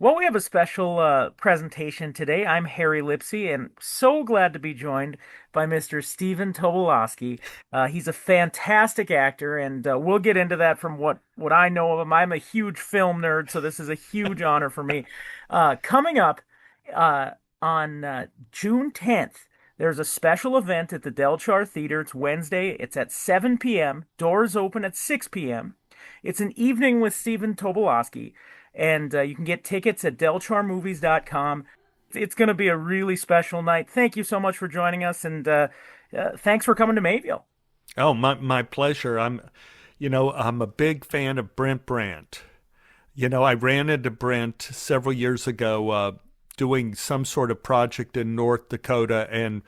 Well, we have a special presentation today. I'm Harry Lipsea, and so glad to be joined by Mr. Stephen Tobolowsky. He's a fantastic actor, and we'll get into that from what I know of him. I'm a huge film nerd, so this is a huge honor for me. Coming up uh, on June 10th, there's a special event at the Del Char Theater. It's Wednesday. It's at 7 p.m. Doors open at 6 p.m. It's an evening with Stephen Tobolowsky, and you can get tickets at delcharmovies.com. It's going to be a really special night. Thank you so much for joining us, and thanks for coming to Mayville. Oh, my pleasure. I'm a big fan of Brent Brandt. I ran into Brent several years ago doing some sort of project in North Dakota, and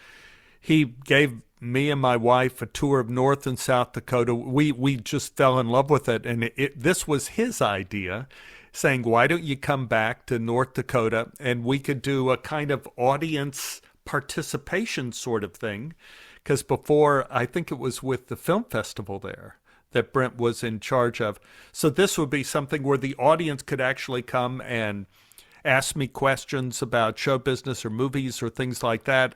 he gave me and my wife a tour of North and South Dakota. We just fell in love with it, and this was his idea, saying, "Why don't you come back to North Dakota and we could do a kind of audience participation sort of thing?" Because before, I think it was with the film festival there that Brent was in charge of. So this would be something where the audience could actually come and ask me questions about show business or movies or things like that.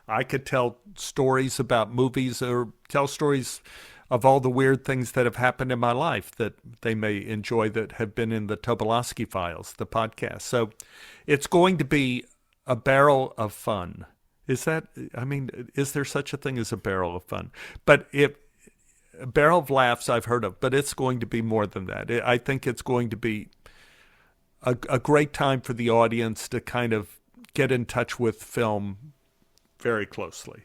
I could tell stories about movies or tell stories of all the weird things that have happened in my life that they may enjoy that have been in the Tobolowsky Files, the podcast. So it's going to be a barrel of fun. Is there such a thing as a barrel of fun? But a barrel of laughs I've heard of, but it's going to be more than that. I think it's going to be a great time for the audience to kind of get in touch with film very closely.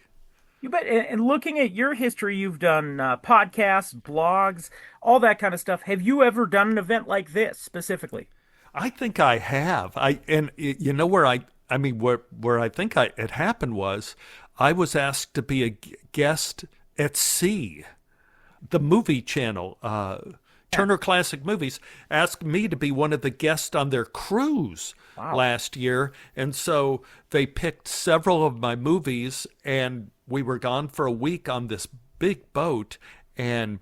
You bet. And looking at your history, you've done podcasts, blogs, all that kind of stuff. Have you ever done an event like this specifically? I think I have. You know where I think it happened was I was asked to be a guest at Sea, the movie channel. Yeah. Turner Classic Movies asked me to be one of the guests on their cruise Wow. last year. And so they picked several of my movies, and we were gone for a week on this big boat. And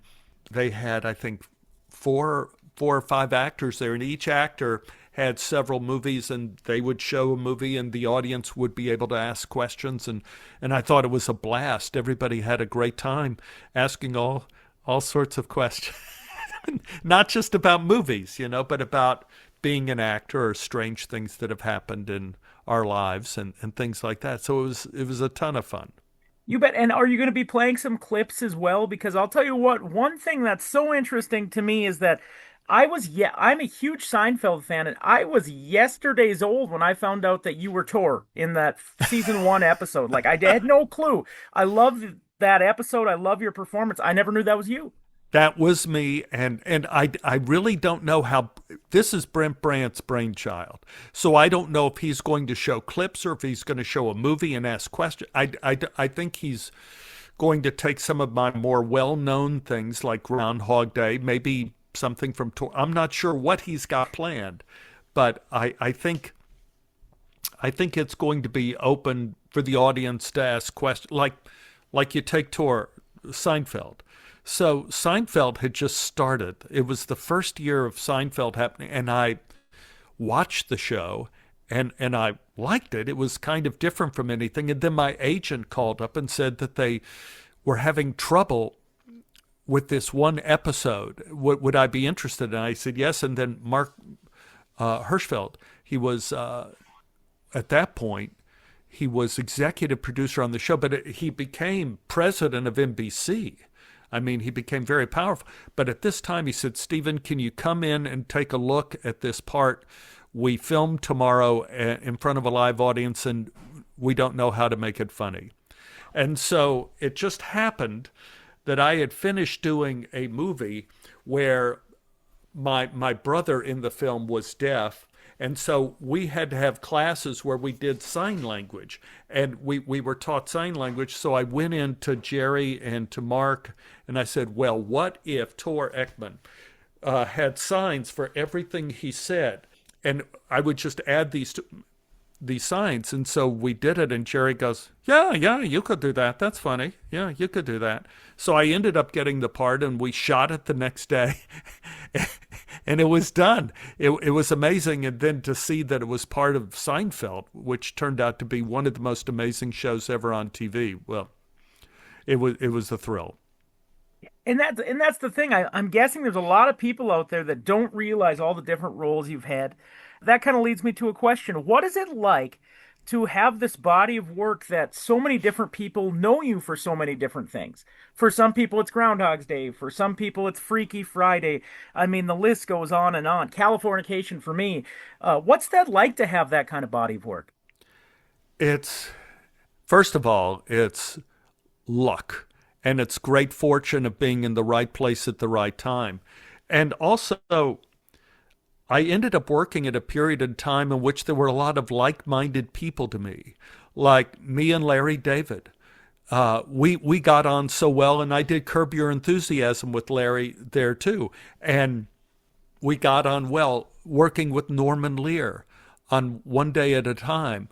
they had, I think, four or five actors there, and each actor had several movies, and they would show a movie and the audience would be able to ask questions. And I thought it was a blast. Everybody had a great time asking all sorts of questions. Not just about movies, but about being an actor or strange things that have happened in our lives and things like that. So it was a ton of fun. You bet. And are you going to be playing some clips as well? Because I'll tell you what, one thing that's so interesting to me is that I'm a huge Seinfeld fan, and I was yesterdays old when I found out that you were Tor in that season one episode. Like, I had no clue. I love that episode. I love your performance. I never knew that was you. That was me, and I really don't know how. This is Brent Brandt's brainchild, so I don't know if he's going to show clips or if he's going to show a movie and ask questions. I think he's going to take some of my more well-known things like Groundhog Day, maybe something from Tor. I'm not sure what he's got planned, but I think it's going to be open for the audience to ask questions, like you take Tor Seinfeld. So Seinfeld had just started. It was the first year of Seinfeld happening, and I watched the show, and I liked it. It was kind of different from anything. And then my agent called up and said that they were having trouble with this one episode. Would I be interested? And I said yes. And then Mark Hirschfeld, he was at that point, he was executive producer on the show, but he became president of NBC. I mean, he became very powerful. But at this time, he said, "Stephen, can you come in and take a look at this part? We film tomorrow in front of a live audience, and we don't know how to make it funny." And so it just happened that I had finished doing a movie where my brother in the film was deaf. And so we had to have classes where we did sign language, and we were taught sign language. So I went in to Jerry and to Mark, and I said, well, what if Tor Ekman had signs for everything he said? And I would just add these signs. And so we did it, and Jerry goes, yeah, you could do that. That's funny. Yeah, you could do that. So I ended up getting the part, and we shot it the next day. and it was done. It was amazing. And then to see that it was part of Seinfeld, which turned out to be one of the most amazing shows ever on TV. Well, it was a thrill. And that's the thing. I'm guessing there's a lot of people out there that don't realize all the different roles you've had. That kind of leads me to a question. What is it like to have this body of work that so many different people know you for so many different things? For some people, it's Groundhog's Day. For some people, it's Freaky Friday. I mean, the list goes on and on. Californication for me. What's that like to have that kind of body of work? It's First of all, it's luck, and it's great fortune of being in the right place at the right time. And also, I ended up working at a period in time in which there were a lot of like-minded people to me, like me and Larry David. We got on so well, and I did Curb Your Enthusiasm with Larry there too, and we got on well working with Norman Lear on One Day at a Time.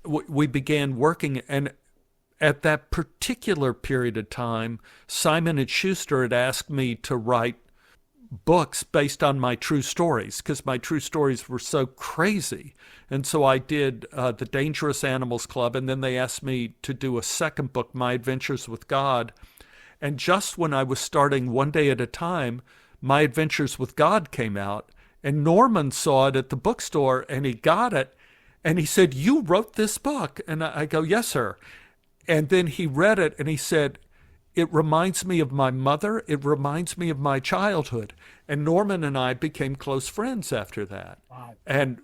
We began working, and at that particular period of time, Simon and Schuster had asked me to write books based on my true stories because my true stories were so crazy. And so I did The Dangerous Animals Club, and then they asked me to do a second book, My Adventures with God. And just when I was starting One Day at a Time, My Adventures with God came out, and Norman saw it at the bookstore, and he got it, and he said, "You wrote this book?" And I go, "Yes, sir." And then he read it, and he said, "It reminds me of my mother. It reminds me of my childhood." And Norman and I became close friends after that. Wow. And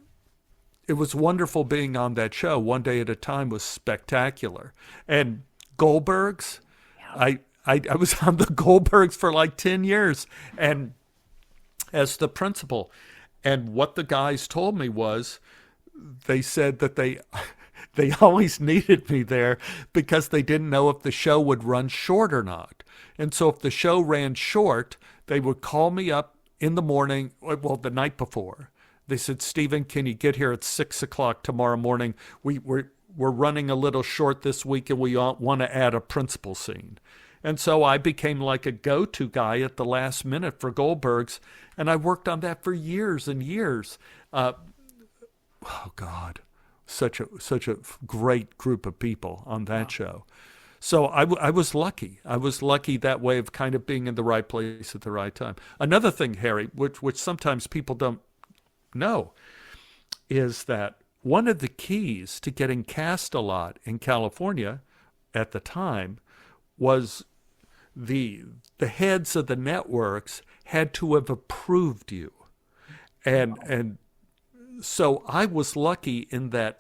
it was wonderful being on that show. One Day at a Time was spectacular. And Goldbergs, Yeah. I was on the Goldbergs for like 10 years and as the principal. And what the guys told me was they said that they always needed me there because they didn't know if the show would run short or not. And so if the show ran short, they would call me up in the morning, well, the night before. They said, "Stephen, can you get here at 6 o'clock tomorrow morning? We're running a little short this week and we want to add a principal scene." And so I became like a go-to guy at the last minute for Goldbergs, and I worked on that for years and years. Oh God, such a great group of people on that show. So I was lucky. I was lucky that way of kind of being in the right place at the right time. Another thing, Harry, which sometimes people don't know, is that one of the keys to getting cast a lot in California at the time was the heads of the networks had to have approved you. And so I was lucky in that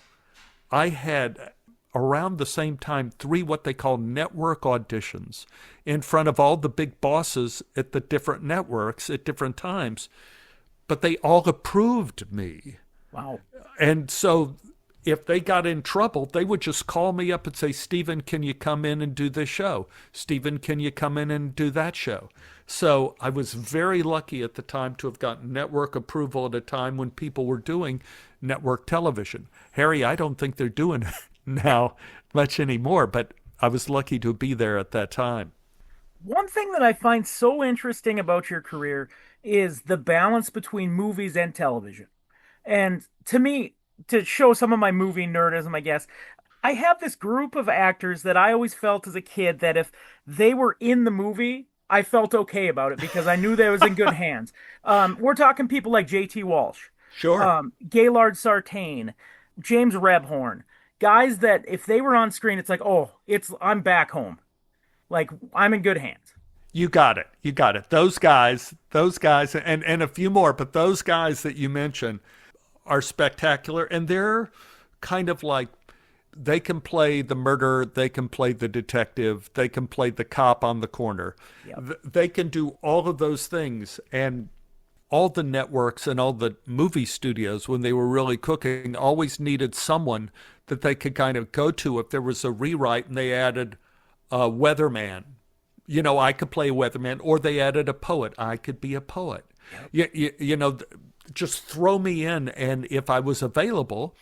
I had around the same time 3 what they call network auditions in front of all the big bosses at the different networks at different times, but they all approved me. Wow. And so if they got in trouble, they would just call me up and say, "Stephen, can you come in and do this show? Stephen, can you come in and do that show?" So I was very lucky at the time to have gotten network approval at a time when people were doing network television. Harry, I don't think they're doing it now much anymore, but I was lucky to be there at that time. One thing that I find so interesting about your career is the balance between movies and television. And to me, to show some of my movie nerdism, I guess, I have this group of actors that I always felt as a kid that if they were in the movie, I felt okay about it because I knew that it was in good hands. We're talking people like J.T. Walsh, Sure. Gaylord Sartain, James Rebhorn, guys that if they were on screen, it's like, oh, I'm back home. Like I'm in good hands. You got it. You got it. Those guys, and a few more, but those guys that you mentioned are spectacular. And they're kind of like, they can play the murderer, they can play the detective, they can play the cop on the corner. Yep. They can do all of those things. And all the networks and all the movie studios, when they were really cooking, always needed someone that they could kind of go to if there was a rewrite and they added a weatherman. You know, I could play a weatherman, or they added a poet. I could be a poet. Yep. You know, just throw me in. And if I was available,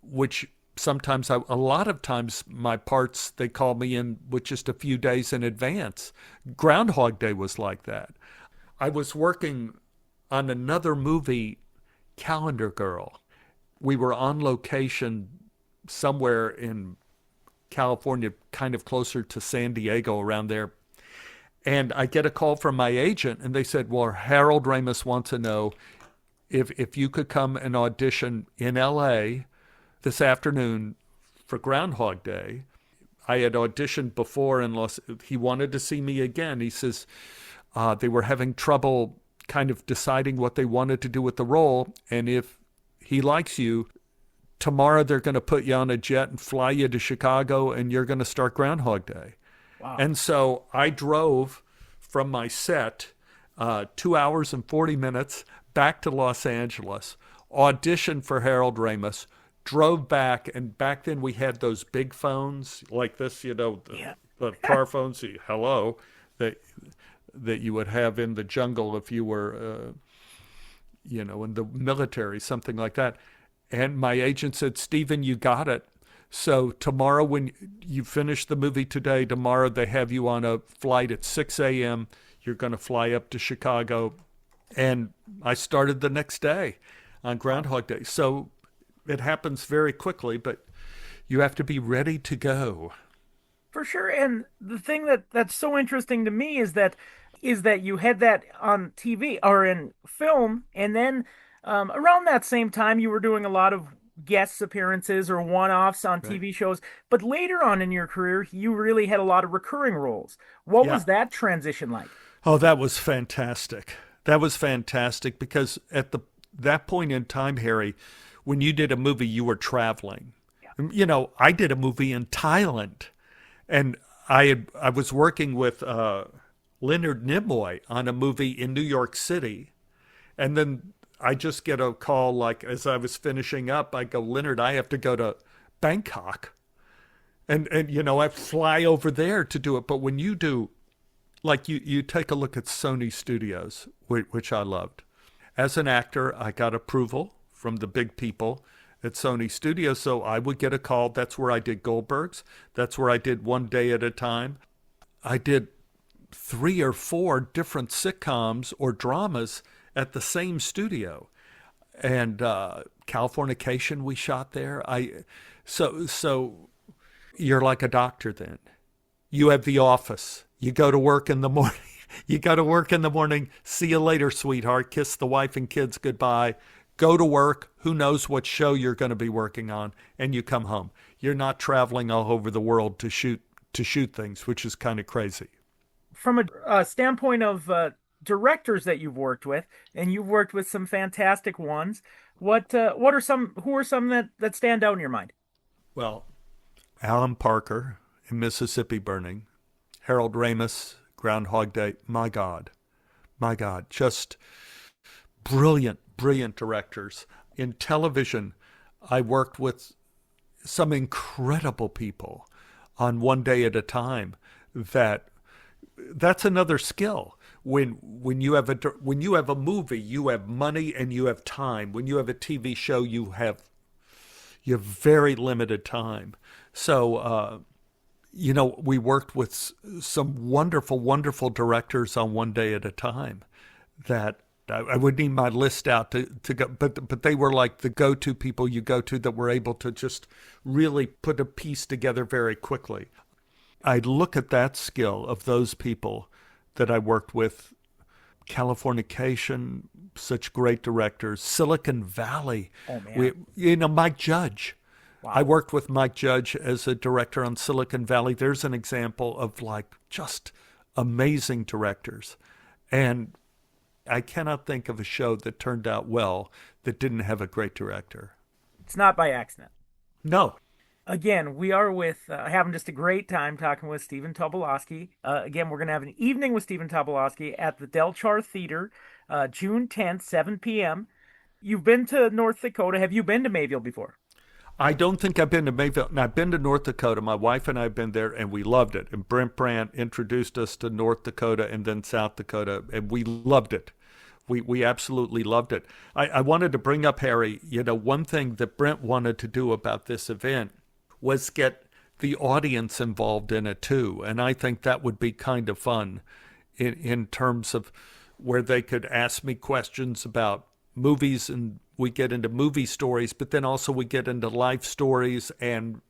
which sometimes a lot of times my parts, they call me in with just a few days in advance. Groundhog Day was like that. I was working on another movie, Calendar Girl. We were on location somewhere in California, kind of closer to San Diego, around there. And I get a call from my agent, and they said, well, Harold Ramis wants to know if you could come and audition in L.A. this afternoon for Groundhog Day. I had auditioned before in he wanted to see me again. He says they were having trouble kind of deciding what they wanted to do with the role. And if he likes you, tomorrow they're going to put you on a jet and fly you to Chicago, and you're going to start Groundhog Day. Wow. And so I drove from my set 2 hours and 40 minutes back to Los Angeles, auditioned for Harold Ramis, drove back, and back then we had those big phones like this, the car phones, hello, that you would have in the jungle if you were, in the military, something like that. And my agent said, Stephen, you got it. So tomorrow, when you finish the movie today, tomorrow they have you on a flight at 6 a.m. You're going to fly up to Chicago. And I started the next day on Groundhog Day. So it happens very quickly, but you have to be ready to go. For sure. And the thing that's so interesting to me is that you had that on TV or in film, and then around that same time you were doing a lot of guest appearances or one-offs on Right. TV shows. But later on in your career, you really had a lot of recurring roles. What Yeah. was that transition like? Oh, that was fantastic. That was fantastic because at that point in time, Harry, when you did a movie, you were traveling. I did a movie in Thailand, and I was working with Leonard Nimoy on a movie in New York City, and then I just get a call like as I was finishing up, I go, Leonard, I have to go to Bangkok, and I fly over there to do it. But when you do, like you take a look at Sony Studios, which I loved. As an actor, I got approval from the big people at Sony Studios, so I would get a call. That's where I did Goldbergs. That's where I did One Day at a Time. I did 3 or 4 different sitcoms or dramas at the same studio. And Californication we shot there. So you're like a doctor then. You have the office. You go to work in the morning. You go to work in the morning. See you later, sweetheart. Kiss the wife and kids goodbye. Go to work. Who knows what show you're going to be working on, and you come home. You're not traveling all over the world to shoot things, which is kind of crazy. From a standpoint of directors that you've worked with, and you've worked with some fantastic ones, who are some that stand out in your mind? Well, Alan Parker in Mississippi Burning, Harold Ramis, Groundhog Day. My God, just brilliant directors. In television, I worked with some incredible people on One Day at a Time. That's another skill. When you have a movie, you have money and you have time. When you have a TV show, you have very limited time. So we worked with some wonderful directors on One Day at a Time that I would need my list out to go, but they were like the go-to people you go to that were able to just really put a piece together very quickly. I look at that skill of those people that I worked with. Californication, such great directors. Silicon Valley. Oh man. Mike Judge. Wow. I worked with Mike Judge as a director on Silicon Valley. There's an example of like just amazing directors. And I cannot think of a show that turned out well that didn't have a great director. It's not by accident. No. Again, we are having just a great time talking with Stephen Tobolowsky. Again, we're going to have an evening with Stephen Tobolowsky at the Del Char Theater, June 10th, 7 p.m. You've been to North Dakota. Have you been to Mayville before? I don't think I've been to Mayville. Now, I've been to North Dakota. My wife and I have been there, and we loved it. And Brent Brandt introduced us to North Dakota and then South Dakota, and we loved it. We absolutely loved it. I wanted to bring up, Harry, one thing that Brent wanted to do about this event was get the audience involved in it too. And I think that would be kind of fun in terms of where they could ask me questions about movies, and we get into movie stories, but then also we get into life stories and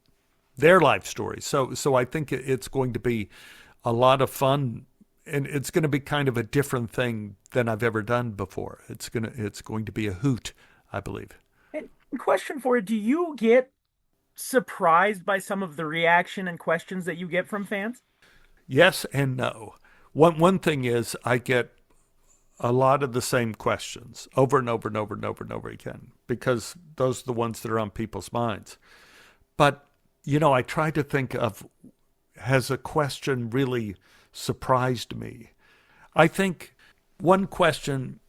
their life stories. So I think it's going to be a lot of fun, and it's going to be kind of a different thing than I've ever done before. It's going to be a hoot, I believe. And question for you, do you get surprised by some of the reaction and questions that you get from fans? Yes and no. One thing is I get a lot of the same questions over and over and over and over and over again, because those are the ones that are on people's minds. But, I try to think of, has a question really surprised me? I think one question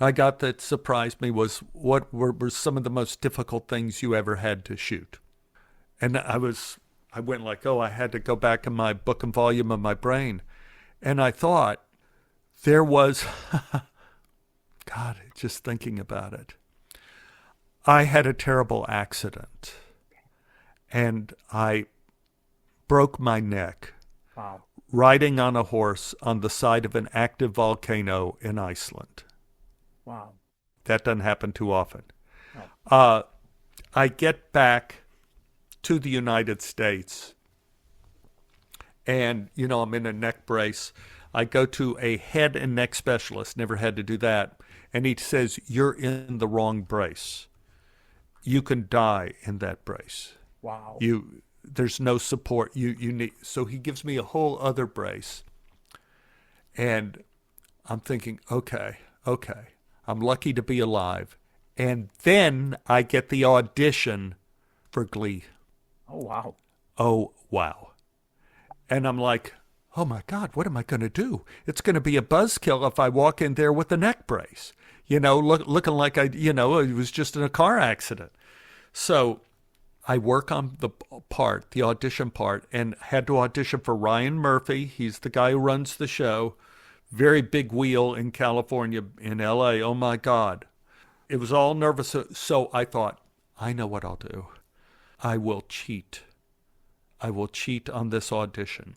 I got that surprised me was, what were some of the most difficult things you ever had to shoot? And I went like, oh, I had to go back in my book and volume of my brain. And I thought there was, God, just thinking about it. I had a terrible accident and I broke my neck Wow. riding on a horse on the side of an active volcano in Iceland. Wow. That doesn't happen too often. Oh. I get back to the United States and, I'm in a neck brace. I go to a head and neck specialist, never had to do that. And he says, you're in the wrong brace. You can die in that brace. Wow. There's no support. You need, so he gives me a whole other brace. And I'm thinking, okay. I'm lucky to be alive. And then I get the audition for Glee. Oh, wow. Oh, wow. And I'm like, oh my God, what am I going to do? It's going to be a buzzkill if I walk in there with a neck brace, looking like it was just in a car accident. So I work on the audition part, and had to audition for Ryan Murphy. He's the guy who runs the show. Very big wheel in California, in LA. Oh my God. It was all nervous. So I thought, I know what I'll do. I will cheat. I will cheat on this audition.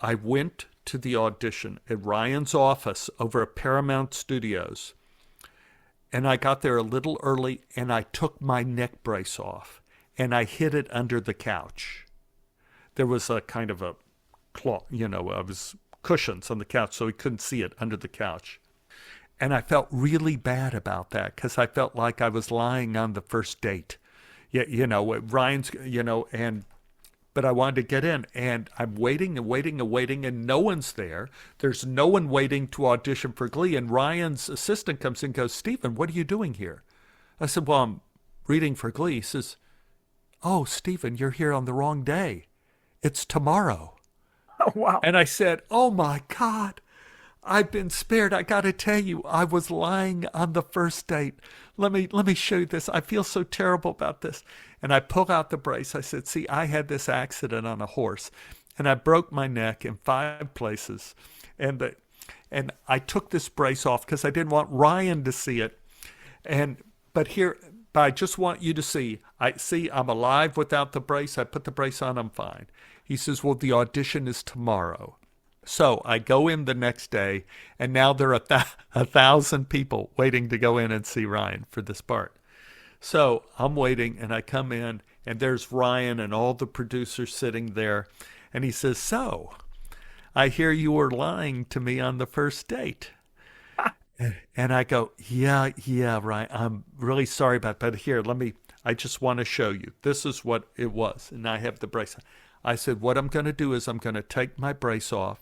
I went to the audition at Ryan's office over at Paramount Studios, and I got there a little early, and I took my neck brace off, and I hid it under the couch. There was a kind of a cloth, it was cushions on the couch, so he couldn't see it under the couch. And I felt really bad about that, because I felt like I was lying on the first date. Ryan's, but I wanted to get in, and I'm waiting and waiting and waiting, and no one's there. There's no one waiting to audition for Glee, and Ryan's assistant comes in and goes, Stephen, what are you doing here? I said, well, I'm reading for Glee. He says, oh, Stephen, you're here on the wrong day. It's tomorrow. Oh, wow. And I said, oh my God, I've been spared. I got to tell you, I was lying on the first date. Let me show you this. I feel so terrible about this. And I pulled out the brace. I said, see, I had this accident on a horse, and I broke my neck in 5 places. And I took this brace off because I didn't want Ryan to see it. But I just want you to see, I'm alive without the brace. I put the brace on, I'm fine. He says, well, the audition is tomorrow. So I go in the next day, and now there are 1,000 people waiting to go in and see Ryan for this part. So I'm waiting, and I come in, and there's Ryan and all the producers sitting there. And he says, so I hear you were lying to me on the first date. And I go, yeah, Ryan, I'm really sorry about that. But here, I just want to show you. This is what it was. And I have the brace. I said, what I'm going to do is I'm going to take my brace off,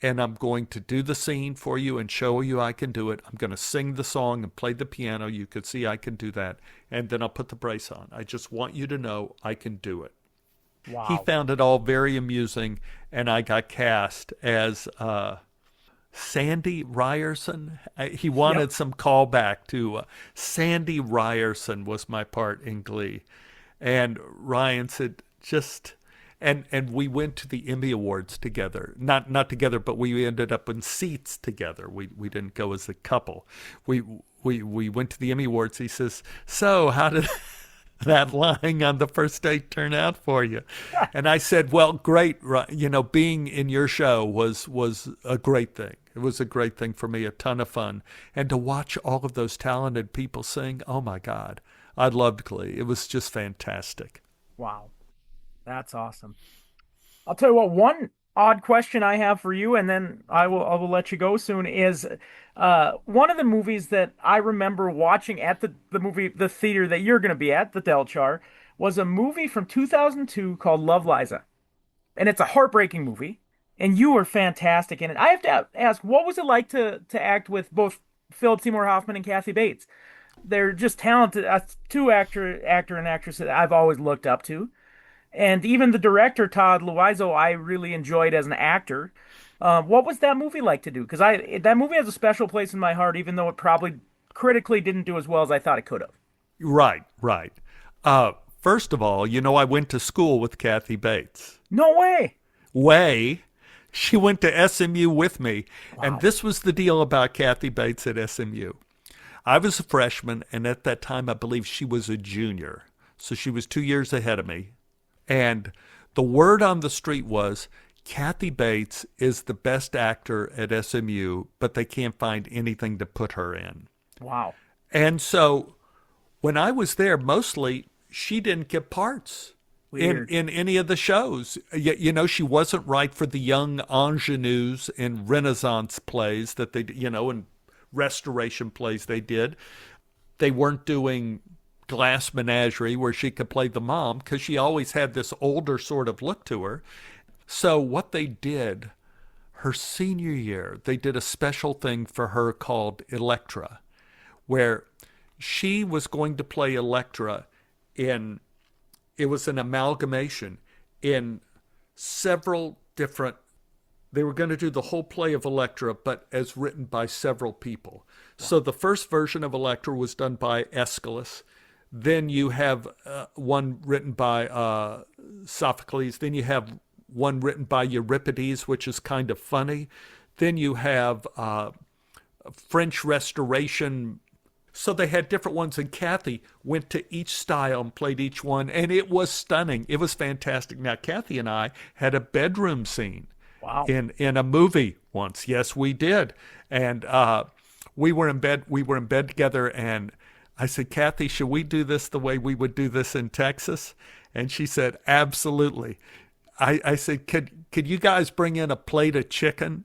and I'm going to do the scene for you and show you I can do it. I'm going to sing the song and play the piano. You could see I can do that. And then I'll put the brace on. I just want you to know I can do it. Wow. He found it all very amusing, and I got cast as Sandy Ryerson. He wanted some callback to Sandy Ryerson was my part in Glee. And Ryan said, and we went to the Emmy Awards together. Not together, but we ended up in seats together. We didn't go as a couple. We went to the Emmy Awards. He says, so how did that lying on the first date turn out for you? And I said, well, great. You know, being in your show was a great thing. It was a great thing for me, a ton of fun. And to watch all of those talented people sing, oh my God, I loved Glee. It was just fantastic. Wow, that's awesome. I'll tell you what, one odd question I have for you, and then I will let you go soon, is one of the movies that I remember watching at the theater that you're going to be at, the Delchar, was a movie from 2002 called Love Liza. And it's a heartbreaking movie, and you were fantastic in it. I have to ask, what was it like to act with both Philip Seymour Hoffman and Kathy Bates? They're just talented, two actor and actress that I've always looked up to. And even the director, Todd Luizo, I really enjoyed as an actor. What was that movie like to do? Because that movie has a special place in my heart, even though it probably critically didn't do as well as I thought it could have. Right, right. First of all, you know, I went to school with Kathy Bates. No way. Way. She went to SMU with me. And Wow. this was the deal about Kathy Bates at SMU. I was a freshman, and at that time, I believe she was a junior. So she was 2 years ahead of me. And the word on the street was Kathy Bates is the best actor at SMU, but they can't find anything to put her in. Wow. And so when I was there, mostly she didn't get parts Weird. in any of the shows. You know, she wasn't right for the young ingenues in Renaissance plays that they, you know, and restoration plays they did. They weren't doing Glass Menagerie where she could play the mom because she always had this older sort of look to her. So what they did her senior year, they did a special thing for her called Electra, where she was going to play Electra in, it was an amalgamation in several different, they were going to do the whole play of Electra, but as written by several people. So the first version of Electra was done by Aeschylus. Then you have one written by Sophocles. Then you have one written by Euripides, which is kind of funny. Then you have French Restoration. So they had different ones, and Kathy went to each style and played each one, and it was stunning. It was fantastic. Now, Kathy and I had a bedroom scene Wow. in a movie once. Yes, we did. And we were in bed. We were in bed together, and I said, Kathy, should we do this the way we would do this in Texas? And she said, absolutely. I said, could you guys bring in a plate of chicken?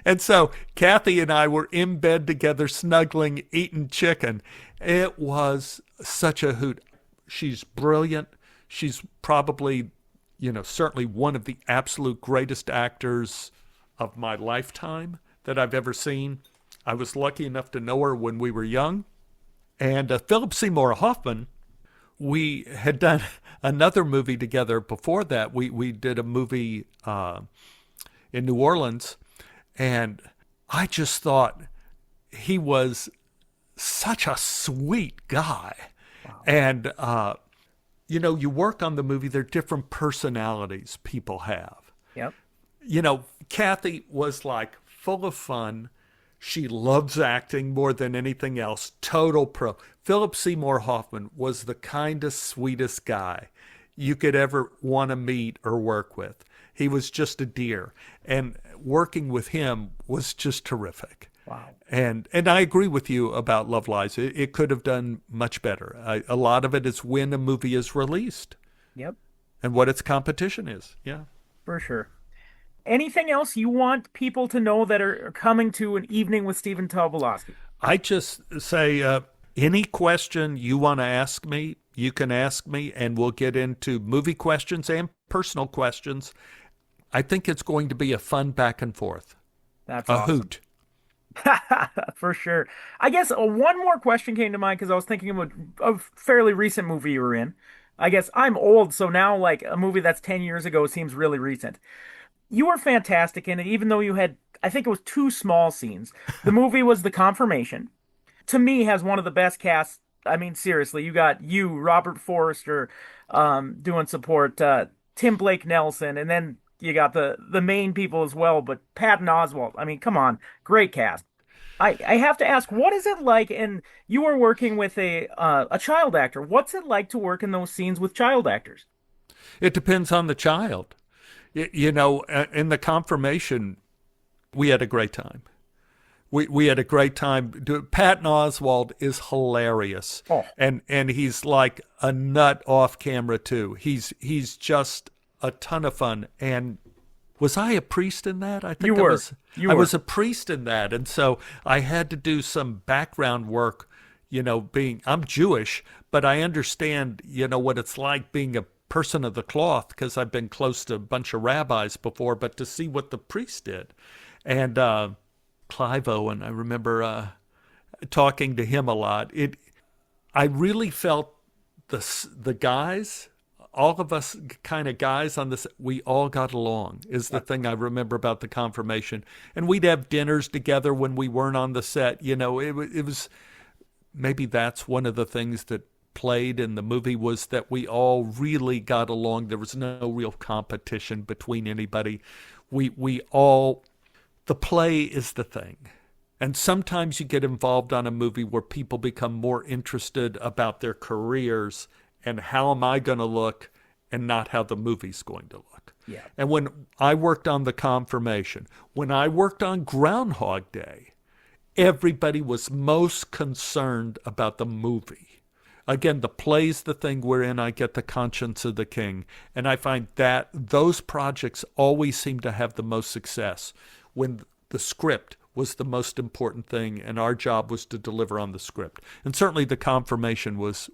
And so Kathy and I were in bed together, snuggling, eating chicken. It was such a hoot. She's brilliant. She's probably, you know, certainly one of the absolute greatest actors of my lifetime that I've ever seen. I was lucky enough to know her when we were young. And Philip Seymour Hoffman, we had done another movie together before that. We did a movie in New Orleans, and I just thought he was such a sweet guy. Wow. And, you know, you work on the movie, there are different personalities people have. Yep. You know, Kathy was like full of fun. She loves acting more than anything else. Total pro. Philip Seymour Hoffman was the kindest, sweetest guy you could ever want to meet or work with. He was just a dear. And working with him was just terrific. Wow. And I agree with you about Love Liza. It could have done much better. A lot of it is when a movie is released Yep. and what its competition is. Yeah. For sure. Anything else you want people to know that are coming to an evening with Stephen Tobolowsky? I just say any question you want to ask me, you can ask me, and we'll get into movie questions and personal questions. I think it's going to be a fun back and forth, That's a awesome. hoot. For sure. I guess one more question came to mind because I was thinking of a fairly recent movie you were in. I guess I'm old, so now like a movie that's 10 years ago seems really recent. You were fantastic in it, even though you had, I think it was two small scenes. The movie was The Confirmation. To me, has one of the best casts. I mean, seriously, you got Robert Forrester, doing support, Tim Blake Nelson, and then you got the main people as well. But Patton Oswalt. I mean, come on, great cast. I have to ask, what is it like? And you were working with a child actor. What's it like to work in those scenes with child actors? It depends on the child. You know, in the confirmation, we had a great time. We had a great time. Patton Oswalt is hilarious, Oh, and he's like a nut off camera too. He's just a ton of fun. And was I a priest in that? I you think I were, was. you I were. was a priest in that, and so I had to do some background work. You know, being I'm Jewish, but I understand. You know what it's like being a person of the cloth because I've been close to a bunch of rabbis before. But to see what the priest did, and Clive Owen, I remember talking to him a lot. I really felt the guys, all of us kind of guys on this, we all got along. Is the thing I remember about the confirmation, and we'd have dinners together when we weren't on the set. You know, it was maybe that's one of the things that played in the movie was that we all really got along. There was no real competition between anybody. We all the play is the thing. And sometimes you get involved on a movie where people become more interested about their careers and how am I going to look and not how the movie's going to look. Yeah. And when I worked on The Confirmation, when I worked on Groundhog Day, everybody was most concerned about the movie. Again, the play's the thing wherein I get the conscience of the king. And I find that those projects always seem to have the most success when the script was the most important thing and our job was to deliver on the script. And certainly The Confirmation was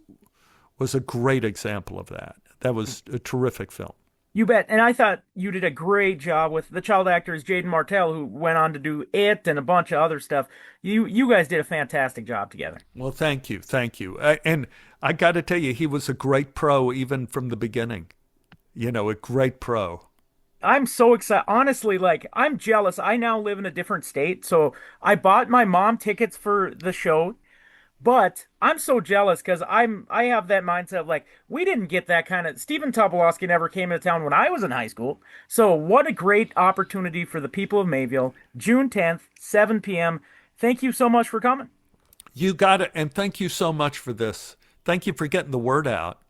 a great example of that. That was a terrific film. You bet. And I thought you did a great job with the child actors, Jaden Martell, who went on to do It and a bunch of other stuff. You guys did a fantastic job together. Well, thank you. Thank you. And I got to tell you, he was a great pro even from the beginning. You know, a great pro. I'm so excited. Honestly, like, I'm jealous. I now live in a different state, so I bought my mom tickets for the show, but I'm so jealous because I have that mindset of like, we didn't get that kind of Stephen Tobolowsky never came into town when I was in high school. So what a great opportunity for the people of Mayville, June 10th, 7 p.m. Thank you so much for coming. You got it. And thank you so much for this. Thank you for getting the word out.